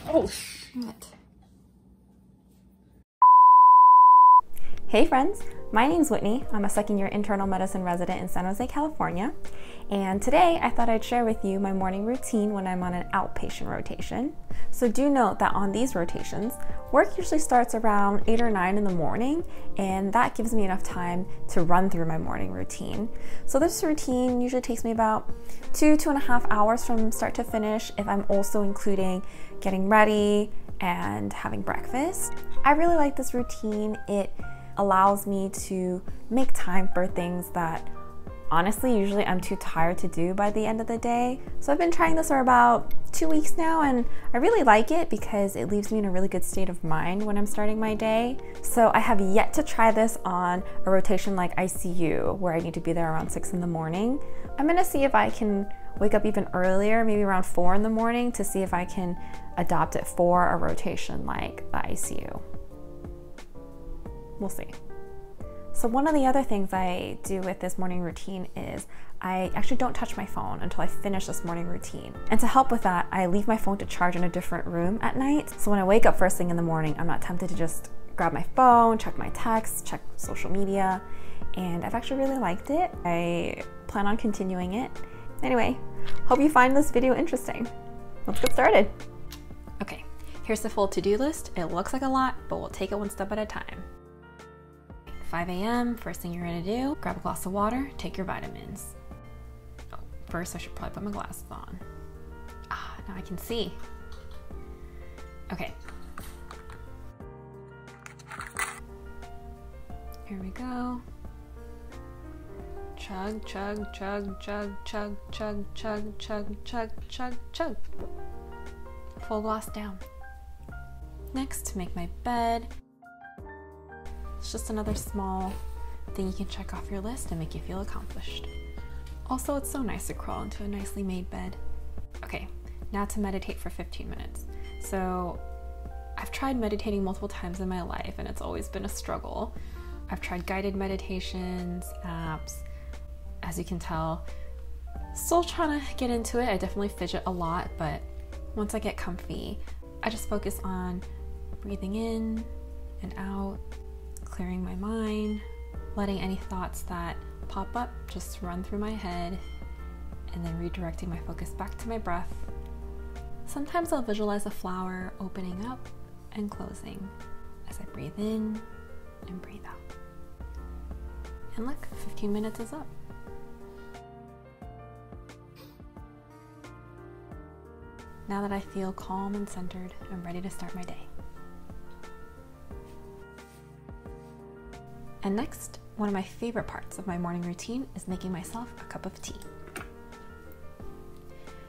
Oh, shit. Hey friends, my name's Whitney. I'm a second-year internal medicine resident in San Jose, California. And today I thought I'd share with you my morning routine when I'm on an outpatient rotation. So do note that on these rotations, work usually starts around 8 or 9 in the morning, and that gives me enough time to run through my morning routine. So this routine usually takes me about 2.5 hours from start to finish if I'm also including getting ready and having breakfast. I really like this routine. It allows me to make time for things that honestly usually I'm too tired to do by the end of the day. So I've been trying this for about 2 weeks now, and I really like it because it leaves me in a really good state of mind when I'm starting my day. So I have yet to try this on a rotation like ICU where I need to be there around 6 in the morning. I'm gonna see if I can wake up even earlier, maybe around 4 in the morning, to see if I can adopt it for a rotation like the ICU. We'll see. So one of the other things I do with this morning routine is I actually don't touch my phone until I finish this morning routine. And to help with that, I leave my phone to charge in a different room at night. So when I wake up first thing in the morning, I'm not tempted to just grab my phone, check my texts, check social media. And I've actually really liked it. I plan on continuing it. Anyway, hope you find this video interesting. Let's get started. Okay, here's the full to-do list. It looks like a lot, but we'll take it one step at a time. 5 a.m., first thing you're gonna do, grab a glass of water, take your vitamins. Oh, first I should probably put my glasses on. Ah, now I can see. Okay. Here we go. Chug, chug, chug, chug, chug, chug, chug, chug, chug, chug, chug. Full glass down. Next, to make my bed. It's just another small thing you can check off your list and make you feel accomplished. Also, it's so nice to crawl into a nicely made bed. Okay, now to meditate for 15 minutes. So I've tried meditating multiple times in my life and it's always been a struggle. I've tried guided meditations, apps. As you can tell, still trying to get into it. I definitely fidget a lot, but once I get comfy, I just focus on breathing in and out, clearing my mind, letting any thoughts that pop up just run through my head, and then redirecting my focus back to my breath. Sometimes I'll visualize a flower opening up and closing as I breathe in and breathe out. And look, 15 minutes is up. Now that I feel calm and centered, I'm ready to start my day. And next, one of my favorite parts of my morning routine is making myself a cup of tea.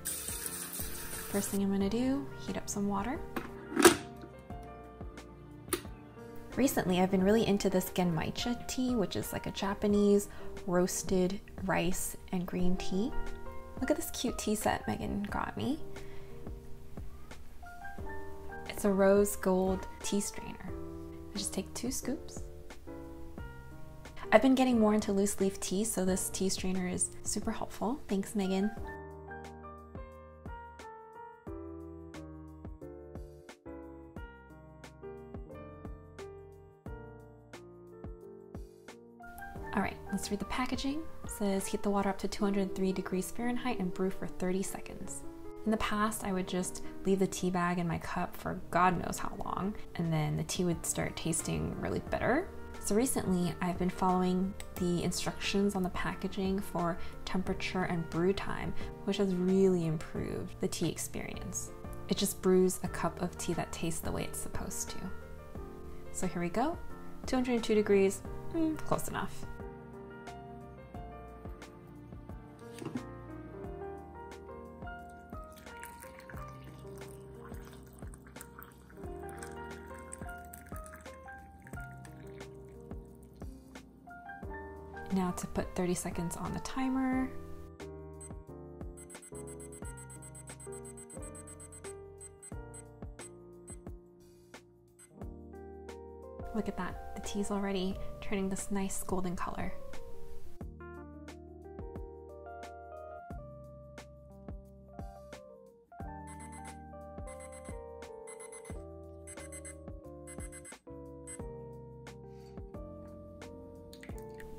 First thing I'm gonna do, heat up some water. Recently, I've been really into this genmaicha tea, which is like a Japanese roasted rice and green tea. Look at this cute tea set Megan got me. It's a rose gold tea strainer. I just take 2 scoops. I've been getting more into loose leaf tea, so this tea strainer is super helpful. Thanks, Megan. All right, let's read the packaging. It says heat the water up to 203 degrees Fahrenheit and brew for 30 seconds. In the past, I would just leave the tea bag in my cup for God knows how long, and then the tea would start tasting really bitter. So recently, I've been following the instructions on the packaging for temperature and brew time, which has really improved the tea experience. It just brews a cup of tea that tastes the way it's supposed to. So here we go, 202 degrees, close enough. Now to put 30 seconds on the timer. Look at that, the tea's already turning this nice golden color.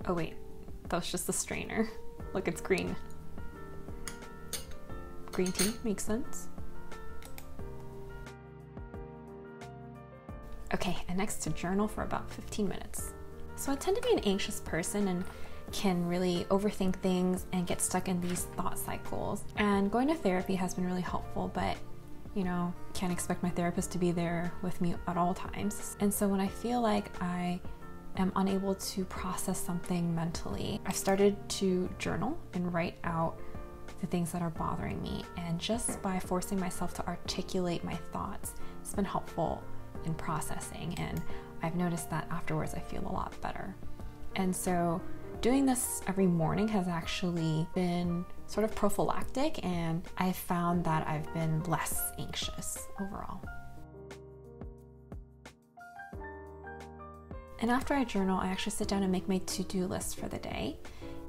Oh wait, that was just the strainer. Look, it's green. Green tea makes sense. Okay, and next to journal for about 15 minutes. So I tend to be an anxious person and can really overthink things and get stuck in these thought cycles. And going to therapy has been really helpful, but you know, can't expect my therapist to be there with me at all times. And so when I feel like I am unable to process something mentally, I've started to journal and write out the things that are bothering me. And just by forcing myself to articulate my thoughts, it's been helpful in processing. And I've noticed that afterwards I feel a lot better. And so doing this every morning has actually been sort of prophylactic, and I've found that I've been less anxious overall. And after I journal, I actually sit down and make my to-do list for the day.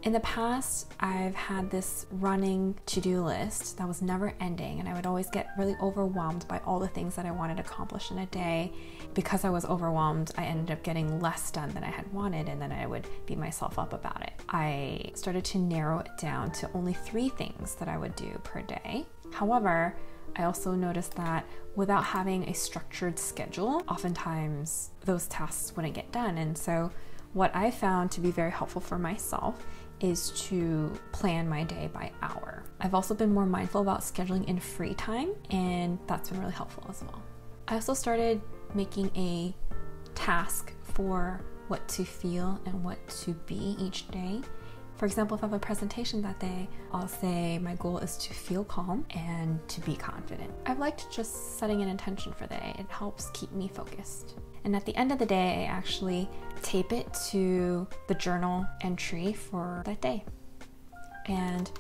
In the past, I've had this running to-do list that was never ending, and I would always get really overwhelmed by all the things that I wanted to accomplish in a day. Because I was overwhelmed, I ended up getting less done than I had wanted, and then I would beat myself up about it. I started to narrow it down to only 3 things that I would do per day. However, I also noticed that without having a structured schedule, oftentimes those tasks wouldn't get done. And so what I found to be very helpful for myself is to plan my day by hour. I've also been more mindful about scheduling in free time, and that's been really helpful as well. I also started making a task for what to feel and what to be each day. For example, if I have a presentation that day, I'll say my goal is to feel calm and to be confident. I've liked just setting an intention for the day. It helps keep me focused. And at the end of the day, I actually tape it to the journal entry for that day. And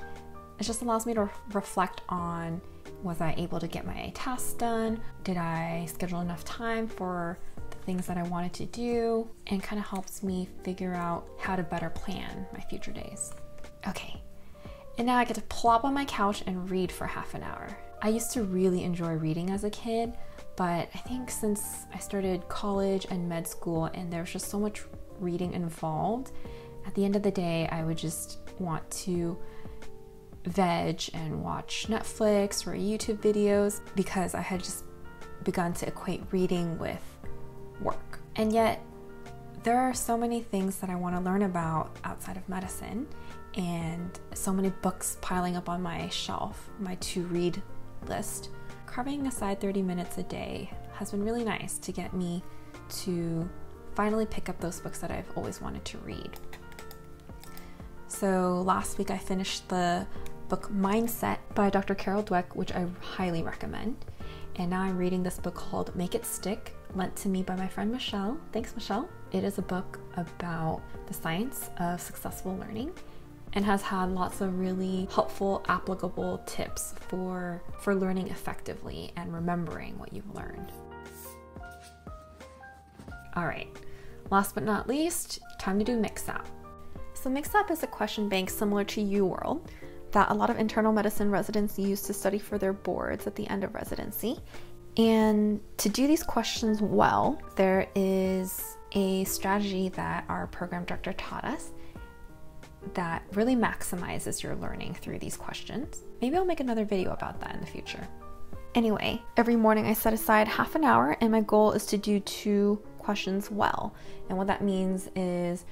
it just allows me to reflect on, was I able to get my tasks done? Did I schedule enough time for the things that I wanted to do? And kind of helps me figure out how to better plan my future days. Okay, and now I get to plop on my couch and read for half an hour. I used to really enjoy reading as a kid, but I think since I started college and med school and there was just so much reading involved, at the end of the day, I would just want to veg and watch Netflix or YouTube videos because I had just begun to equate reading with work. And yet, there are so many things that I want to learn about outside of medicine, and so many books piling up on my shelf, my to-read list. Carving aside 30 minutes a day has been really nice to get me to finally pick up those books that I've always wanted to read. So last week I finished the book Mindset by Dr. Carol Dweck, which I highly recommend. And now I'm reading this book called Make It Stick, lent to me by my friend Michelle. Thanks, Michelle. It is a book about the science of successful learning and has had lots of really helpful, applicable tips for learning effectively and remembering what you've learned. All right, last but not least, time to do MKSAP. So MKSAP is a question bank similar to UWorld that a lot of internal medicine residents use to study for their boards at the end of residency. And to do these questions well, there is a strategy that our program director taught us that really maximizes your learning through these questions. Maybe I'll make another video about that in the future. Anyway, every morning I set aside half an hour and my goal is to do 2 questions well. And what that means is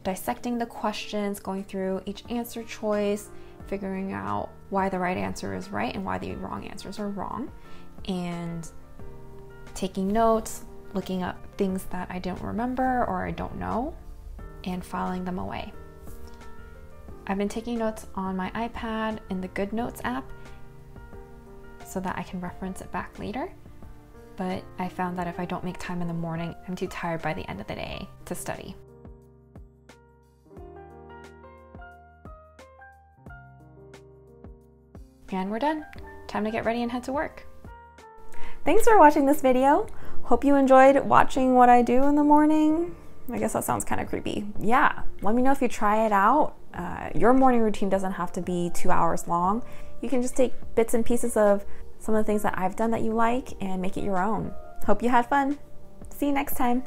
dissecting the questions, going through each answer choice, figuring out why the right answer is right and why the wrong answers are wrong, and taking notes, looking up things that I don't remember or I don't know, and filing them away. I've been taking notes on my iPad in the Good Notes app so that I can reference it back later. But I found that if I don't make time in the morning, I'm too tired by the end of the day to study. And we're done. Time to get ready and head to work. Thanks for watching this video. Hope you enjoyed watching what I do in the morning. I guess that sounds kind of creepy. Yeah, let me know if you try it out. Your morning routine doesn't have to be 2 hours long. You can just take bits and pieces of some of the things that I've done that you like and make it your own. Hope you had fun. See you next time.